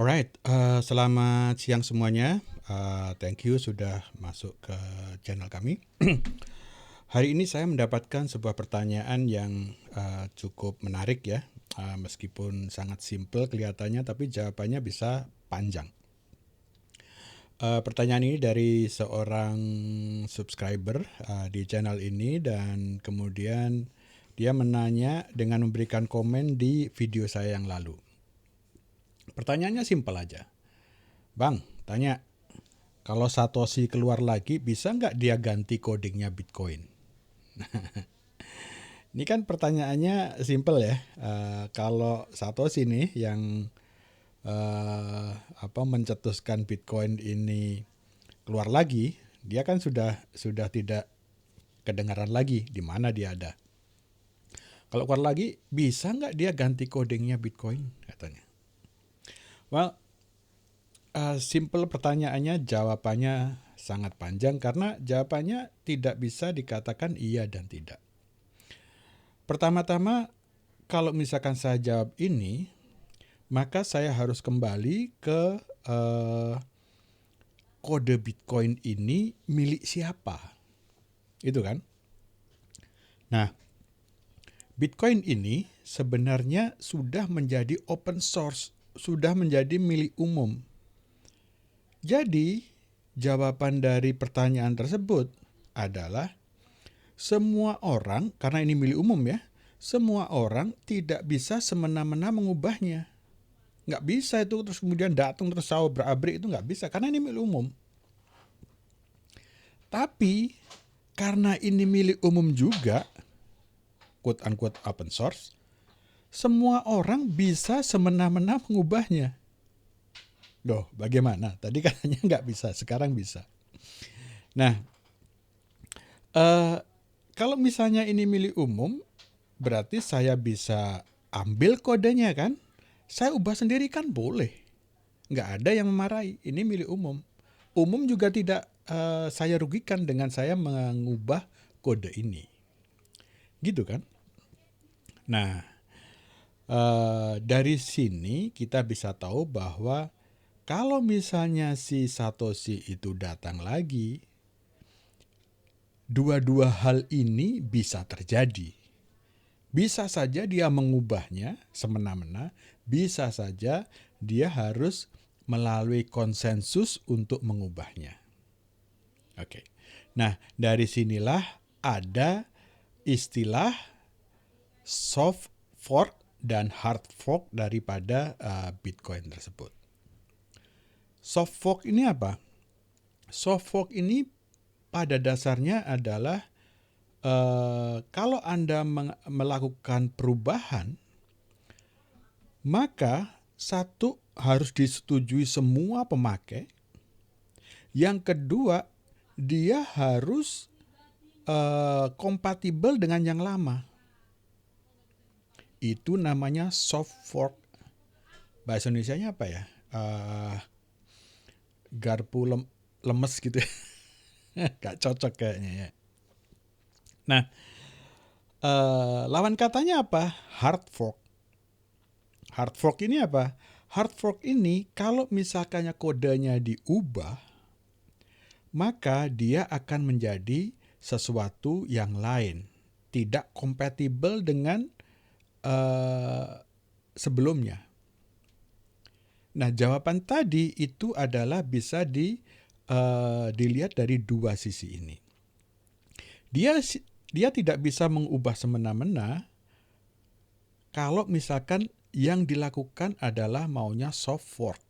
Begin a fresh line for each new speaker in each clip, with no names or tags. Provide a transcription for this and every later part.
Alright, selamat siang semuanya. Thank you sudah masuk ke channel kami. Hari ini saya mendapatkan sebuah pertanyaan yang cukup menarik ya. Meskipun sangat simpel kelihatannya, tapi jawabannya bisa panjang. Pertanyaan ini dari seorang subscriber di channel ini, dan kemudian dia menanya dengan memberikan komen di video saya yang lalu. Pertanyaannya simpel aja. Bang, tanya, kalau Satoshi keluar lagi, bisa nggak dia ganti codingnya Bitcoin? Ini kan pertanyaannya simple ya. Kalau Satoshi nih yang mencetuskan Bitcoin ini keluar lagi, dia kan sudah tidak kedengaran lagi di mana dia ada. Kalau keluar lagi, bisa nggak dia ganti codingnya Bitcoin? Katanya. Well, simple pertanyaannya, jawabannya sangat panjang karena jawabannya tidak bisa dikatakan iya dan tidak. Pertama-tama, kalau misalkan saya jawab ini, maka saya harus kembali ke kode Bitcoin ini milik siapa. Itu kan? Nah, Bitcoin ini sebenarnya sudah menjadi open source, sudah menjadi milik umum. Jadi, jawaban dari pertanyaan tersebut adalah semua orang, karena ini milik umum ya, semua orang tidak bisa semena-mena mengubahnya. Nggak bisa itu terus kemudian datang terus sawo berabrik, itu nggak bisa karena ini milik umum. Tapi karena ini milik umum juga, quote unquote open source, semua orang bisa semena-mena mengubahnya. Loh, bagaimana? Tadi katanya nggak bisa, sekarang bisa. Nah, kalau misalnya ini milik umum, berarti saya bisa ambil kodenya kan? Saya ubah sendiri kan boleh. Nggak ada yang memarahi, ini milik umum. Umum juga tidak saya rugikan dengan saya mengubah kode ini. Gitu kan? Nah, dari sini kita bisa tahu bahwa kalau misalnya si Satoshi itu datang lagi, dua-dua hal ini bisa terjadi. Bisa saja dia mengubahnya semena-mena, bisa saja dia harus melalui konsensus untuk mengubahnya. Oke. Nah, dari sinilah ada istilah soft fork dan hard fork daripada Bitcoin tersebut. Soft fork ini apa? Soft fork ini pada dasarnya adalah kalau Anda melakukan perubahan, maka satu harus disetujui semua pemakai. Yang kedua, dia harus kompatibel dengan yang lama. Itu namanya soft fork. Bahasa Indonesianya apa ya? Garpu lemes gitu. Gak cocok kayaknya ya. Nah, lawan katanya apa? Hard fork. Hard fork ini apa? Hard fork ini kalau misalkannya kodenya diubah, maka dia akan menjadi sesuatu yang lain. Tidak kompatibel dengan sebelumnya. Nah, jawaban tadi itu adalah bisa dilihat dari dua sisi ini. Dia tidak bisa mengubah semena-mena kalau misalkan yang dilakukan adalah maunya soft fork.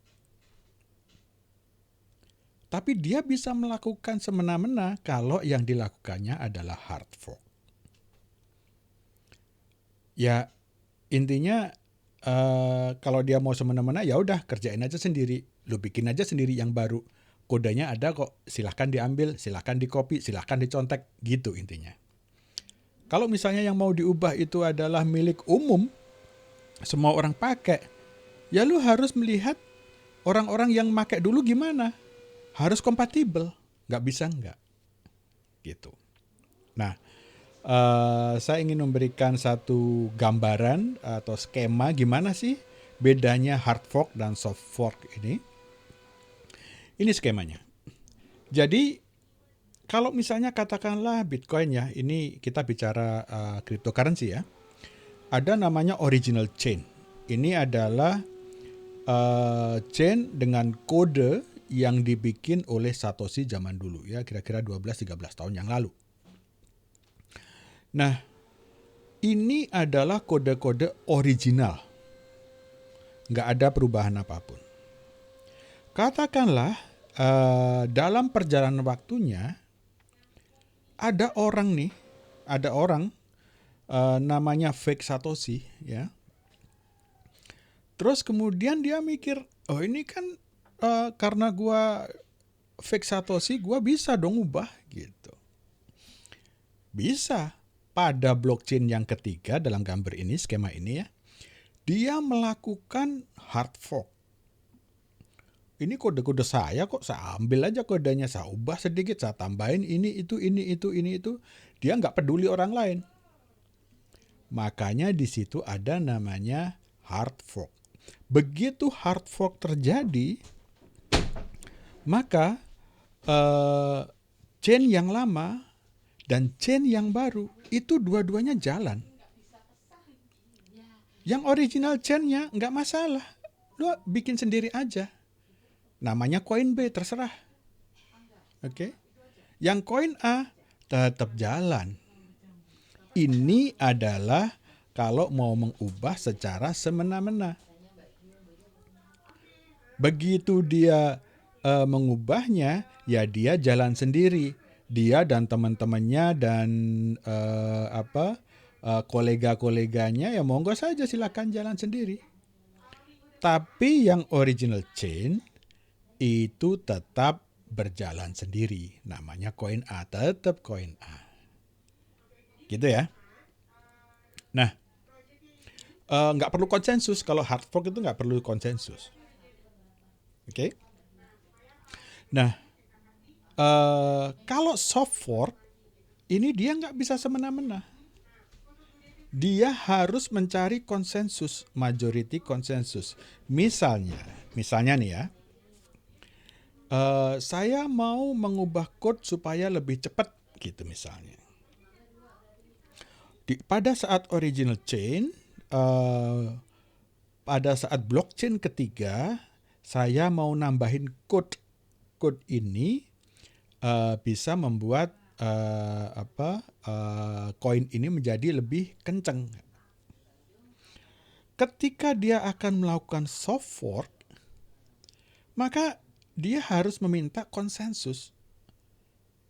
Tapi dia bisa melakukan semena-mena kalau yang dilakukannya adalah hard fork. Ya, intinya kalau dia mau semena-mena ya udah kerjain aja sendiri. Lu bikin aja sendiri yang baru. Kodenya ada kok, silahkan diambil, silahkan dikopi, silahkan dicontek, gitu intinya. Kalau misalnya yang mau diubah itu adalah milik umum, semua orang pakai, ya lu harus melihat orang-orang yang pakai dulu gimana. Harus kompatibel, nggak bisa nggak. Gitu. Nah, saya ingin memberikan satu gambaran atau skema gimana sih bedanya hard fork dan soft fork ini skemanya. Jadi kalau misalnya katakanlah Bitcoin ya, ini kita bicara cryptocurrency ya, ada namanya original chain. Ini adalah chain dengan kode yang dibikin oleh Satoshi zaman dulu ya, kira-kira 12-13 tahun yang lalu. Nah, ini adalah kode-kode original. Nggak ada perubahan apapun. Katakanlah dalam perjalanan waktunya ada orang namanya fake Satoshi ya. Terus kemudian dia mikir, oh ini kan karena gua fake Satoshi, gua bisa dong ubah gitu. Bisa. Pada blockchain yang ketiga dalam gambar ini, skema ini ya, dia melakukan hard fork. Ini kode-kode saya kok, saya ambil aja kodenya, saya ubah sedikit, saya tambahin ini itu. Dia nggak peduli orang lain. Makanya di situ ada namanya hard fork. Begitu hard fork terjadi, maka chain yang lama dan chain yang baru itu dua-duanya jalan. Yang original chain-nya nggak masalah, lo bikin sendiri aja. Namanya koin B, terserah. Oke. Yang koin A tetap jalan. Ini adalah kalau mau mengubah secara semena-mena. Begitu dia mengubahnya, ya dia jalan sendiri. Dia dan teman-temannya dan kolega-koleganya ya monggo saja silakan jalan sendiri. Tapi yang original chain itu tetap berjalan sendiri. Namanya koin A, tetap koin A. Gitu ya. Nah, nggak perlu konsensus. Kalau hard fork itu nggak perlu konsensus. Oke. Nah, kalau soft fork, ini dia nggak bisa semena-mena. Dia harus mencari konsensus, majority konsensus. Misalnya nih ya, saya mau mengubah code supaya lebih cepat, gitu misalnya. Pada saat original chain, pada saat blockchain ketiga, saya mau nambahin code ini bisa membuat koin ini menjadi lebih kencang. Ketika dia akan melakukan soft fork, maka dia harus meminta konsensus.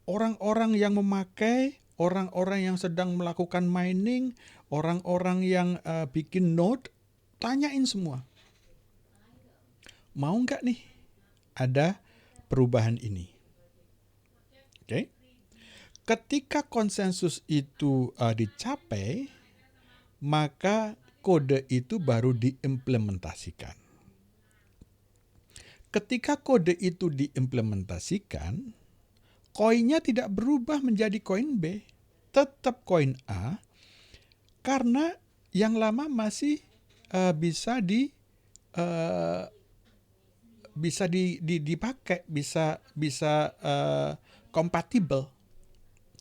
Orang-orang yang memakai, orang-orang yang sedang melakukan mining, orang-orang yang bikin node, tanyain semua. Mau nggak nih ada perubahan ini? Oke. Ketika konsensus itu dicapai, maka kode itu baru diimplementasikan. Ketika kode itu diimplementasikan, koinnya tidak berubah menjadi koin B, tetap koin A, karena yang lama masih bisa dipakai, bisa kompatibel.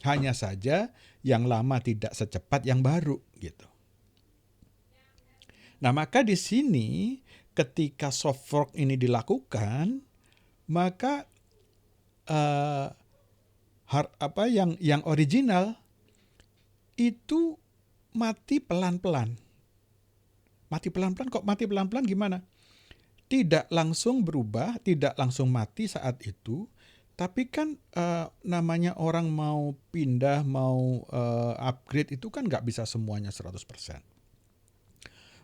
Hanya saja yang lama tidak secepat yang baru gitu. Nah, maka di sini ketika soft fork ini dilakukan, maka yang original itu mati pelan-pelan. Mati pelan-pelan, kok mati pelan-pelan gimana? Tidak langsung berubah, tidak langsung mati saat itu, tapi kan namanya orang mau pindah, mau upgrade itu kan nggak bisa semuanya 100%.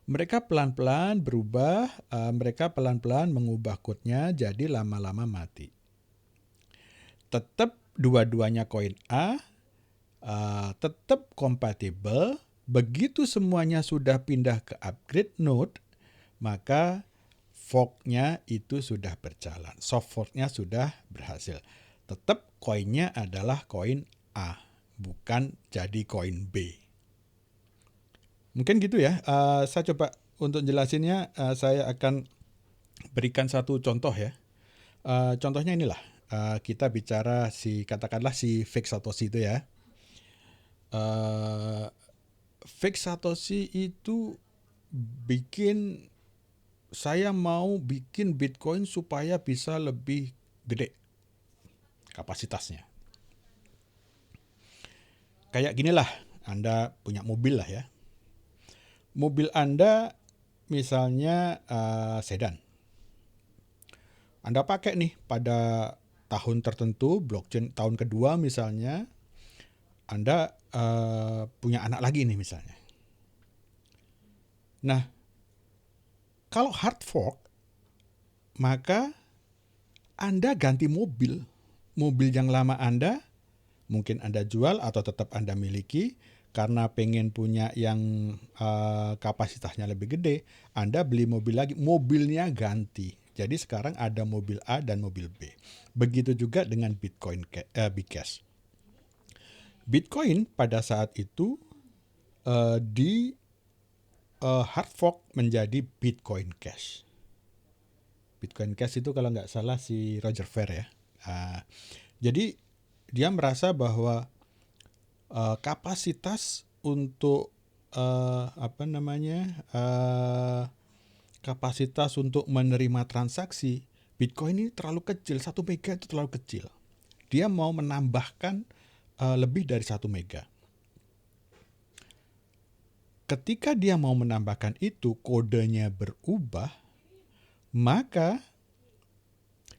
Mereka pelan-pelan berubah, mereka pelan-pelan mengubah code-nya jadi lama-lama mati. Tetap dua-duanya koin A, tetap kompatibel. Begitu semuanya sudah pindah ke upgrade node, maka fork-nya itu sudah berjalan. Soft fork-nya sudah berhasil. Tetap koinnya adalah koin A, bukan jadi koin B. Mungkin gitu ya. Saya coba untuk jelasinnya saya akan berikan satu contoh ya. Contohnya inilah, kita bicara katakanlah si fake Satoshi itu ya. Fake Satoshi itu saya mau bikin Bitcoin supaya bisa lebih gede kapasitasnya. Kayak ginilah, Anda punya mobil lah ya. Mobil Anda misalnya sedan. Anda pakai nih pada tahun tertentu, blockchain tahun kedua misalnya, Anda punya anak lagi nih misalnya. Nah, kalau hard fork, maka Anda ganti mobil. Mobil yang lama Anda, mungkin Anda jual atau tetap Anda miliki, karena pengen punya yang kapasitasnya lebih gede, Anda beli mobil lagi, mobilnya ganti. Jadi sekarang ada mobil A dan mobil B. Begitu juga dengan Bitcoin Bcash. Bitcoin pada saat itu di hard fork menjadi Bitcoin Cash. Bitcoin Cash itu kalau nggak salah si Roger Ver ya. Jadi dia merasa bahwa kapasitas untuk kapasitas untuk menerima transaksi Bitcoin ini terlalu kecil, 1 mega itu terlalu kecil. Dia mau menambahkan lebih dari 1 mega. Ketika dia mau menambahkan itu, kodenya berubah, maka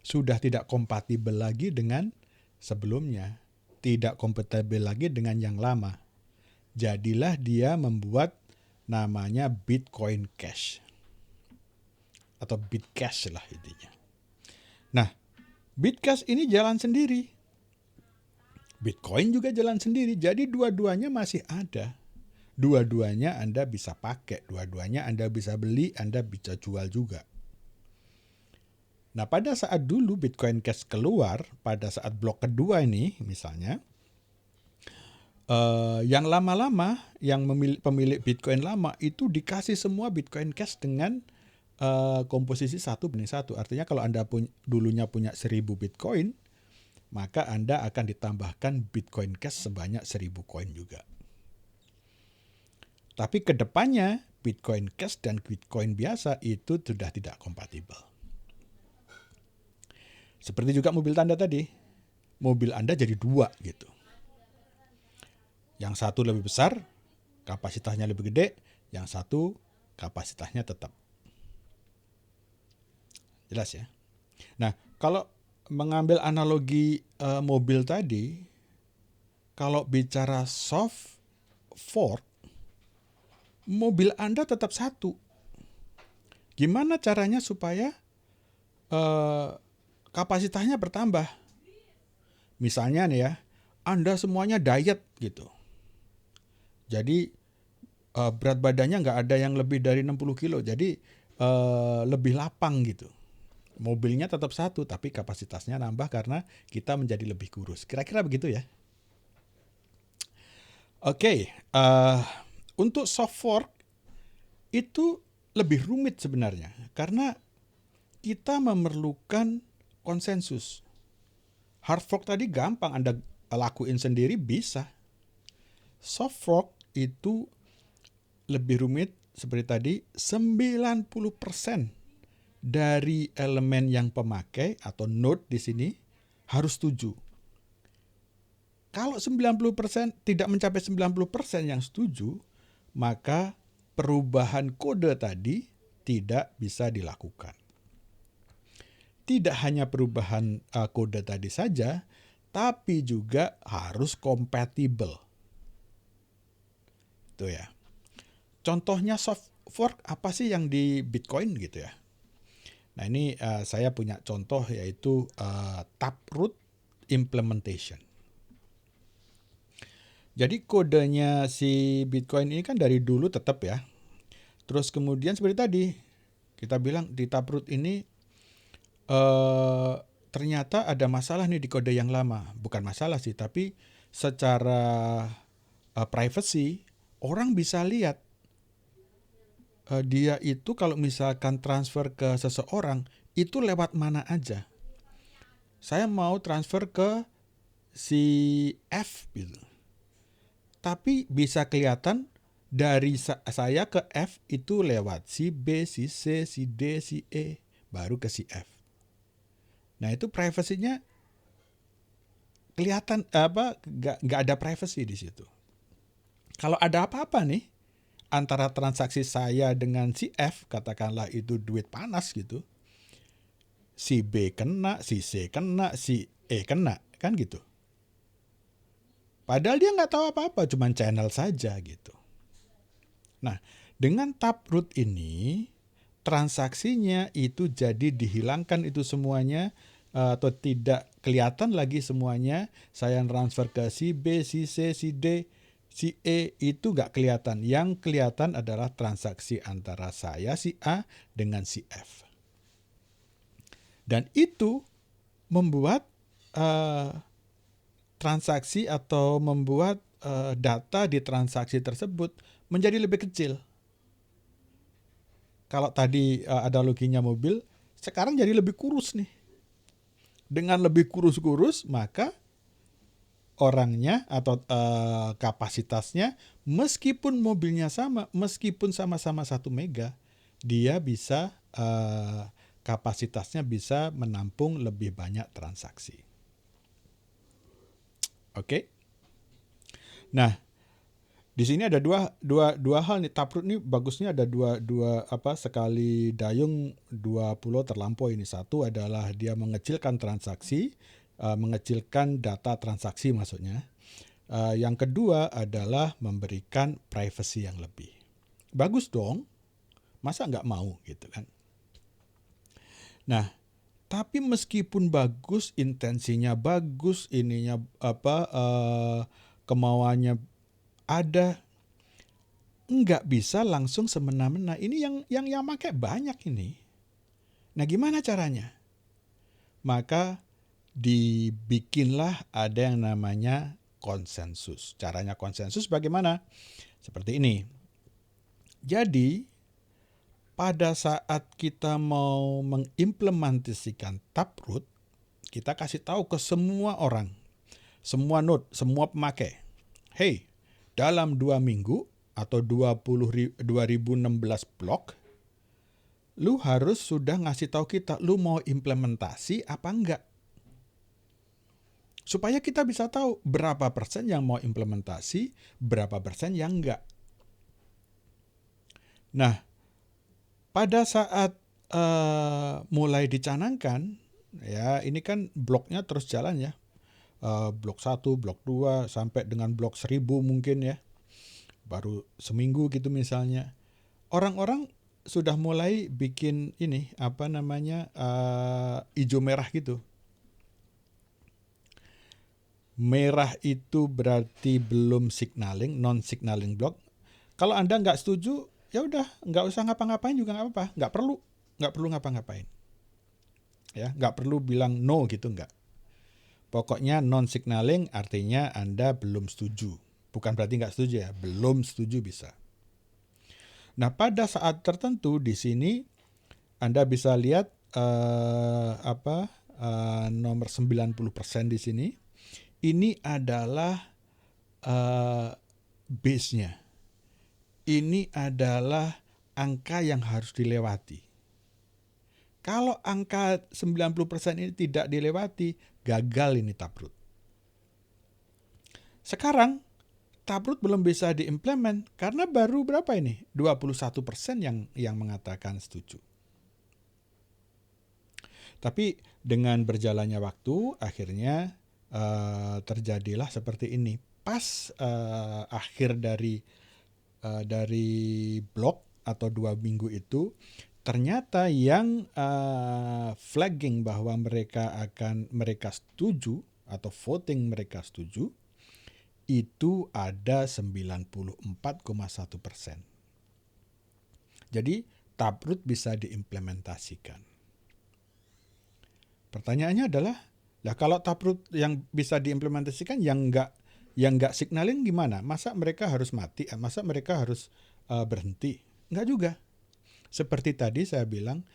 sudah tidak kompatibel lagi dengan sebelumnya. Tidak kompatibel lagi dengan yang lama. Jadilah dia membuat namanya Bitcoin Cash. Atau Bitcash lah intinya. Nah, Bitcash ini jalan sendiri. Bitcoin juga jalan sendiri. Jadi dua-duanya masih ada. Dua-duanya Anda bisa pakai. Dua-duanya Anda bisa beli, Anda bisa jual juga. Nah, pada saat dulu Bitcoin Cash keluar, pada saat blok kedua ini misalnya, yang lama-lama, yang pemilik Bitcoin lama itu dikasih semua Bitcoin Cash dengan komposisi 1:1. Artinya kalau Anda dulunya punya 1000 Bitcoin, maka Anda akan ditambahkan Bitcoin Cash sebanyak 1000 koin juga. Tapi ke depannya Bitcoin Cash dan Bitcoin biasa itu sudah tidak kompatibel. Seperti juga mobil Anda tadi. Mobil Anda jadi 2 gitu. Yang satu lebih besar, kapasitasnya lebih gede, yang satu kapasitasnya tetap. Jelas ya? Nah, kalau mengambil analogi mobil tadi, kalau bicara soft fork, mobil Anda tetap satu. Gimana caranya supaya kapasitasnya bertambah? Misalnya nih ya, Anda semuanya diet gitu. Jadi berat badannya nggak ada yang lebih dari 60 kilo, jadi lebih lapang gitu. Mobilnya tetap satu, tapi kapasitasnya nambah karena kita menjadi lebih kurus. Kira-kira begitu ya. Oke, untuk soft fork itu lebih rumit sebenarnya. Karena kita memerlukan konsensus. Hard fork tadi gampang, Anda lakuin sendiri bisa. Soft fork itu lebih rumit seperti tadi, 90% dari elemen yang pemakai atau node di sini harus setuju. Kalau 90% tidak mencapai 90% yang setuju, maka perubahan kode tadi tidak bisa dilakukan. Tidak hanya perubahan kode tadi saja, tapi juga harus kompatibel. Itu ya. Contohnya soft fork apa sih yang di Bitcoin gitu ya. Nah ini saya punya contoh yaitu Taproot Implementation. Jadi kodenya si Bitcoin ini kan dari dulu tetap ya. Terus kemudian seperti tadi kita bilang di Taproot ini ternyata ada masalah nih di kode yang lama. Bukan masalah sih, tapi secara privacy orang bisa lihat dia itu kalau misalkan transfer ke seseorang, itu lewat mana aja. Saya mau transfer ke si F gitu. Tapi bisa kelihatan dari saya ke F itu lewat si B, si C, si D, si E, baru ke si F. Nah itu privasinya kelihatan nggak ada privacy di situ. Kalau ada apa-apa nih antara transaksi saya dengan si F, katakanlah itu duit panas gitu, si B kena, si C kena, si E kena, kan gitu. Padahal dia nggak tahu apa-apa, cuman channel saja gitu. Nah, dengan Taproot ini, transaksinya itu jadi dihilangkan itu semuanya, atau tidak kelihatan lagi semuanya. Saya transfer ke si B, si C, si D, si E, itu nggak kelihatan. Yang kelihatan adalah transaksi antara saya, si A, dengan si F. Dan itu membuat transaksi atau membuat data di transaksi tersebut menjadi lebih kecil. Kalau tadi ada loginya mobil, sekarang jadi lebih kurus nih. Dengan lebih kurus-kurus, maka orangnya atau kapasitasnya, meskipun mobilnya sama, meskipun sama-sama 1 mega, dia bisa kapasitasnya bisa menampung lebih banyak transaksi. Oke. Nah, di sini ada dua hal nih. Taproot nih bagusnya ada dua sekali dayung 2 pulau terlampaui ini. Satu adalah dia mengecilkan transaksi, mengecilkan data transaksi maksudnya. Yang kedua adalah memberikan privacy yang lebih. Bagus dong. Masa nggak mau gitu kan? Nah, tapi meskipun bagus, intensinya bagus, ininya kemauannya ada, nggak bisa langsung semena-mena. Ini yang pakai banyak ini. Nah, gimana caranya? Maka dibikinlah ada yang namanya konsensus. Caranya konsensus bagaimana? Seperti ini. Jadi, pada saat kita mau mengimplementasikan Taproot, kita kasih tahu ke semua orang, semua node, semua pemakai. Hey, dalam 2 minggu atau 2016 blok, lu harus sudah ngasih tahu kita, lu mau implementasi apa enggak. Supaya kita bisa tahu berapa persen yang mau implementasi, berapa persen yang enggak. Nah, pada saat mulai dicanangkan, ya ini kan bloknya terus jalan ya. Blok 1, blok 2, sampai dengan blok 1000 mungkin ya. Baru seminggu gitu misalnya. Orang-orang sudah mulai bikin ini, hijau merah gitu. Merah itu berarti belum signaling, non-signaling block. Kalau Anda nggak setuju, ya udah, nggak usah ngapa-ngapain juga nggak apa-apa. Nggak perlu ngapa-ngapain. Ya, nggak perlu bilang no gitu, nggak. Pokoknya non-signaling artinya Anda belum setuju. Bukan berarti nggak setuju ya, belum setuju bisa. Nah, pada saat tertentu di sini Anda bisa lihat nomor 90% di sini. Ini adalah base-nya. Ini adalah angka yang harus dilewati. Kalau angka 90% ini tidak dilewati, gagal ini Taproot. Sekarang Taproot belum bisa diimplement karena baru berapa ini? 21% yang mengatakan setuju. Tapi dengan berjalannya waktu, akhirnya terjadilah seperti ini. Pas akhir dari blok atau 2 minggu itu, ternyata yang flagging bahwa mereka setuju atau voting mereka setuju itu ada 94,1%. Jadi Taproot bisa diimplementasikan. Pertanyaannya adalah, kalau Taproot yang bisa diimplementasikan yang nggak signaling gimana? Masa mereka harus mati? Masa mereka harus berhenti? Nggak juga. seperti tadi saya bilang,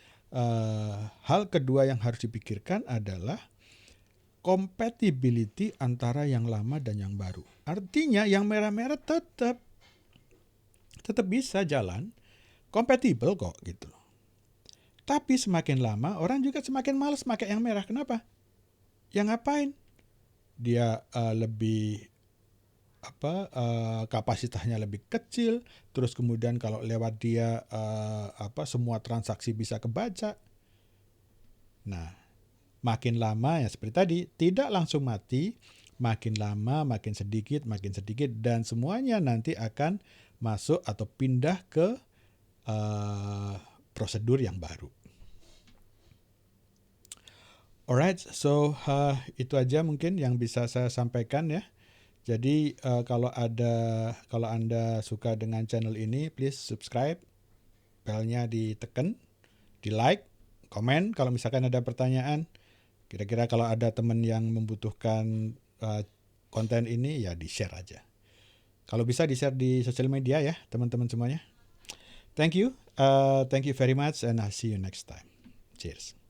hal kedua yang harus dipikirkan adalah compatibility antara yang lama dan yang baru. Artinya yang merah-merah tetap bisa jalan, compatible kok gitu. Tapi semakin lama orang juga semakin malas pakai yang merah. Kenapa? Ya ngapain? Dia lebih kapasitasnya lebih kecil, terus kemudian kalau lewat dia semua transaksi bisa kebaca. Nah, makin lama ya seperti tadi, tidak langsung mati, makin lama makin sedikit dan semuanya nanti akan masuk atau pindah ke prosedur yang baru. Alright, so itu aja mungkin yang bisa saya sampaikan ya. Jadi kalau Anda suka dengan channel ini, please subscribe, belnya ditekan, di like, komen kalau misalkan ada pertanyaan. Kira-kira kalau ada teman yang membutuhkan konten ini ya di-share aja. Kalau bisa di-share di sosial media ya teman-teman semuanya. Thank you very much and I'll see you next time. Cheers.